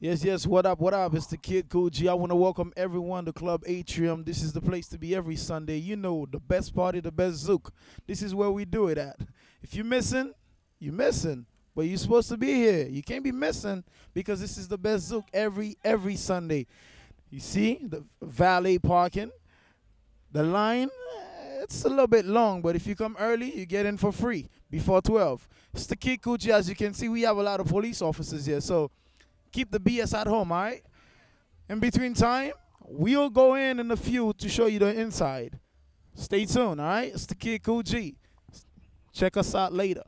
Yes, yes, what up, what up? It's the Kid Coogee. I want to welcome everyone to Club Atrium. This is the place to be every Sunday. You know, the best party, the best zouk. This is where we do it at. If you're missing, you're missing. But you're supposed to be here. You can't be missing because this is the best zouk every Sunday. You see, the valet parking, the line, it's a little bit long, but if you come early, you get in for free before 12. It's the Kid Coogee. As you can see, we have a lot of police officers here, so keep the BS at home, all right? In between time, we'll go in a few to show you the inside. Stay tuned, all right? It's the Kid Coogee. Check us out later.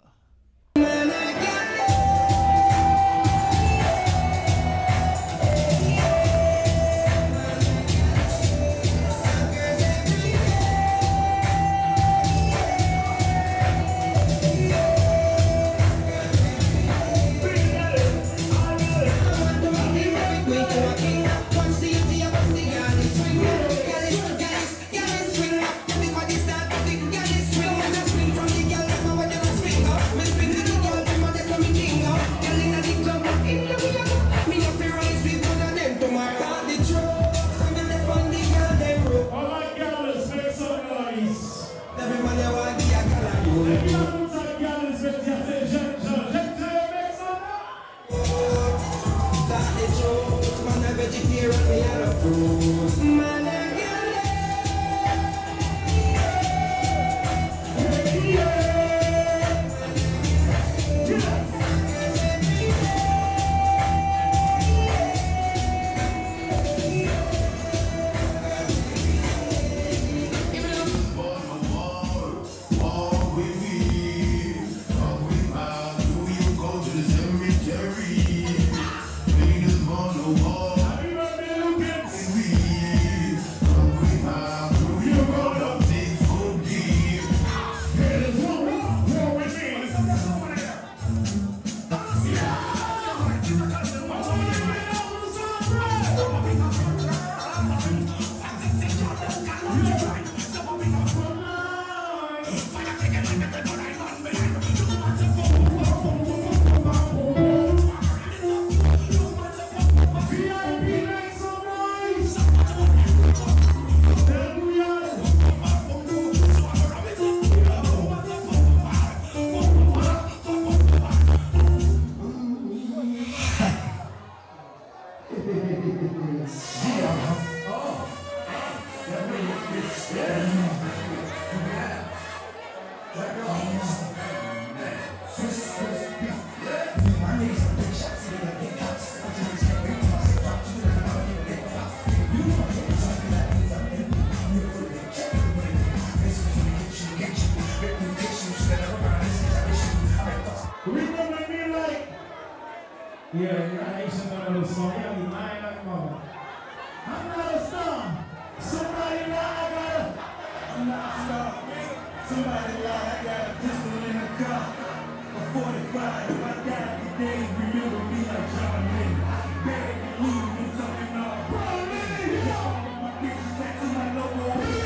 Yeah, I ain't seen none of those songs. Y'all be lying like mama. I'm not a star. Somebody lie, I got a... I'm not a star. Somebody lie, I got a pistol in the car. A 45, if I die today, remember me like John Lennon. Barry Lee, you talking all Brody. My bitches back to my logo.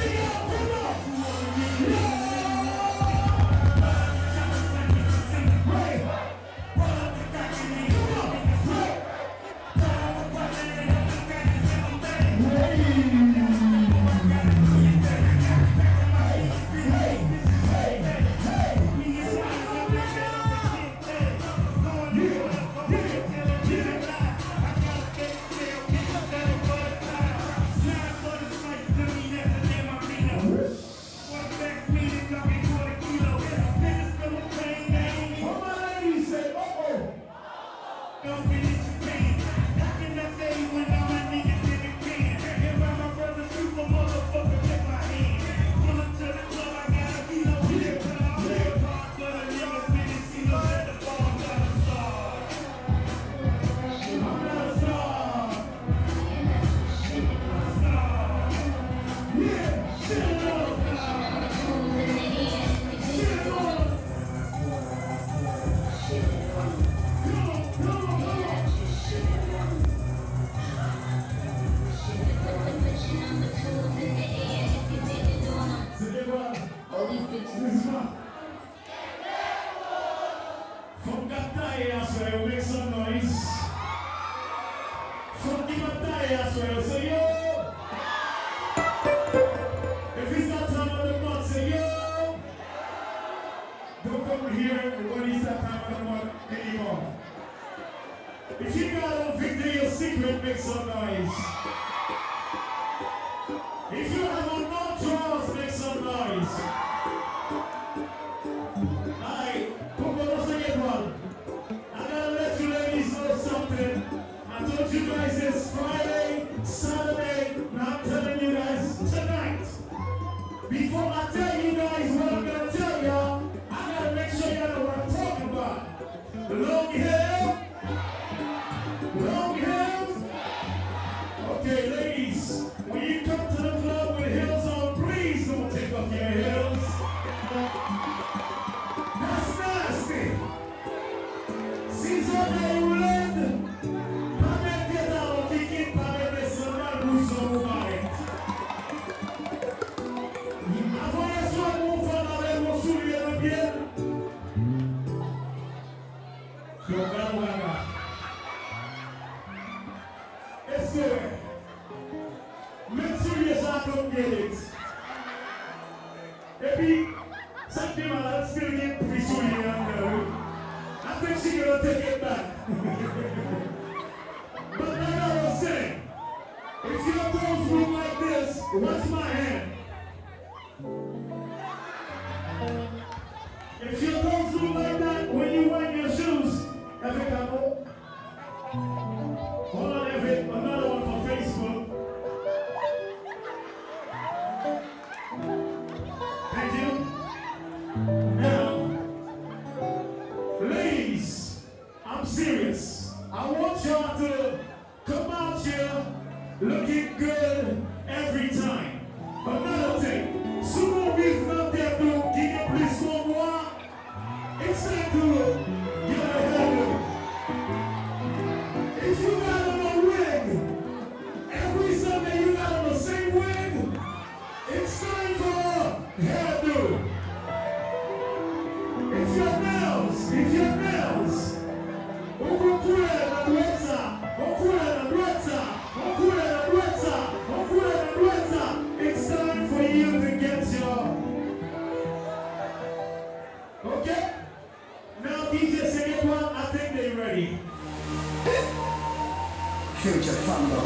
If you got a Victoria's Secret, make some noise. If you have on no drawers, make some noise. Alright, don't forget one. I gotta let you ladies know something. I told you guys it's Friday, Saturday. Now I'm telling you guys tonight. Before I tell you guys what I'm gonna tell y'all, I gotta make sure y'all know what I'm talking about. Long hair. Long hair. Okay, ladies, when you come to the club with heels on, please don't take off your heels. That's nasty. Si jamais vous l'aide, pas mettre dans le ticket, pas mettre seulement le bousson au marais. Avant les soirs, mon frère avait mon soulier de pied. Est-ce que même si les gens comme Guérit, et puis, ça qui est malade, c'est qu'il y a une pression. I think she's gonna take it back. But like I was saying, if your toes move like this, watch my hand. If your toes move like that when you wind your shoes, every couple. Hold on, another one for Facebook. Thank you. Now, ladies, I'm serious. I want y'all to come out here looking good every time. Another thing, souvent vivre dans tes dos qui est plus qu'on moi, it's time to get a hairdo. If you got on a wig, every Sunday you got on the same wig, it's time for a hairdo. If your nails, it's time for you to get your, okay? Now DJ second one, I think they're ready. Future Fambo.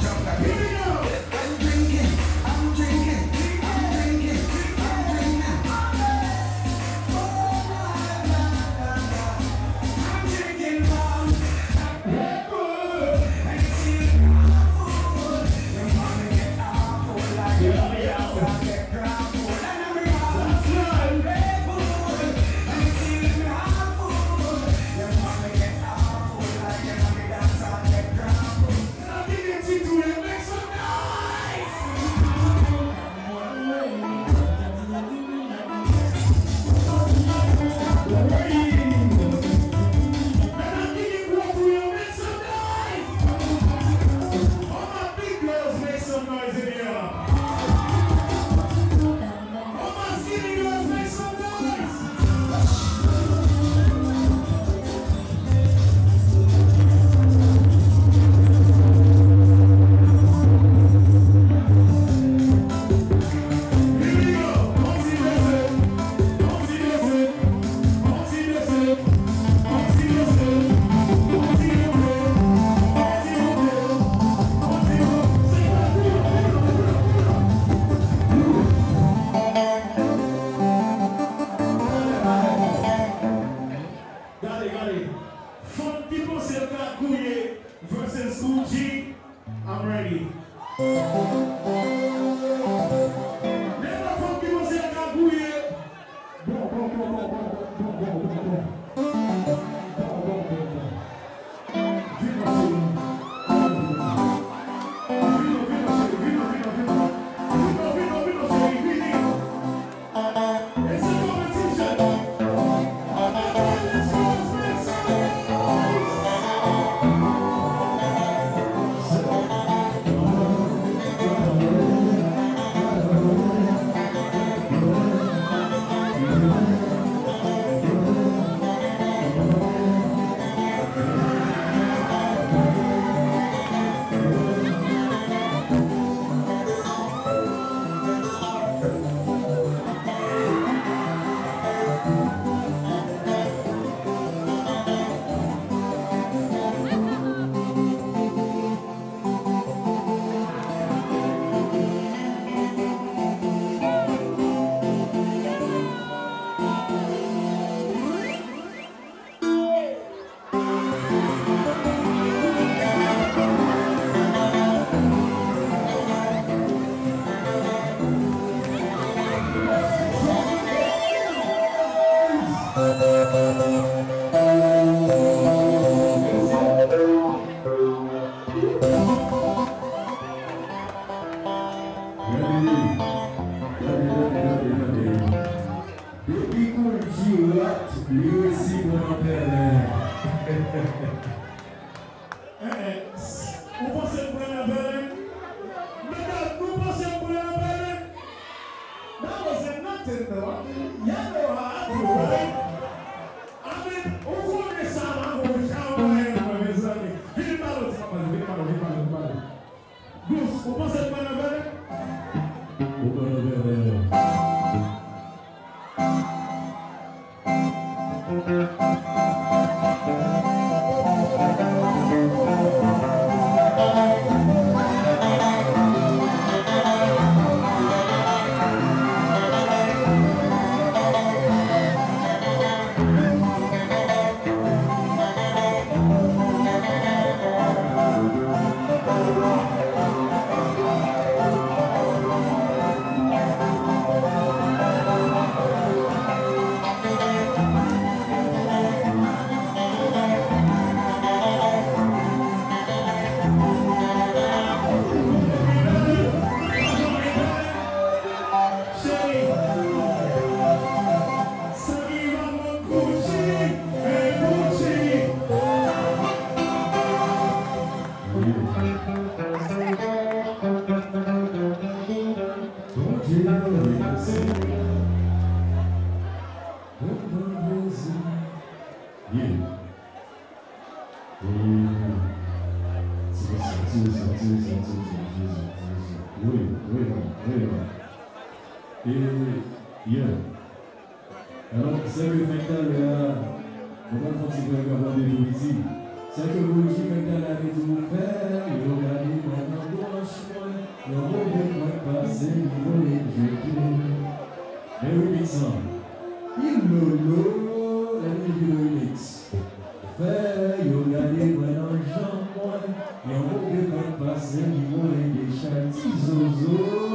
Jump like Here we go. I'm drinking. I'm drinking. Red Bull. That's right. Now give it to it. Make some noise. Got it. From people say Wiyh versus Coulgi, I'm ready. Never from people say Wiyh. It's a competition. Let's go, make some noise. Wiyh Coulgi, lui aussi pour en faire. Vous pensez pour la belle? Madame, vous pensez pour la belle? That was nothing, though. You know how I do, right? I mean, who won this song? I'm going to shout my hand for this song. Vite malo, vite malo. Goose, vous pensez pour la belle? Pour la belle. Alors, c'est le facteur on va continuer à avoir des poésies. C'est que vous qui faites la vie de mon frère, il aura dit, moi, le mauvais va passer, il va les mais oui, Mixon. Il lolo, la vie du remix. Frère, il aura dit, moi, dans le jambon, il mauvais va passer, il va les chats, zozo.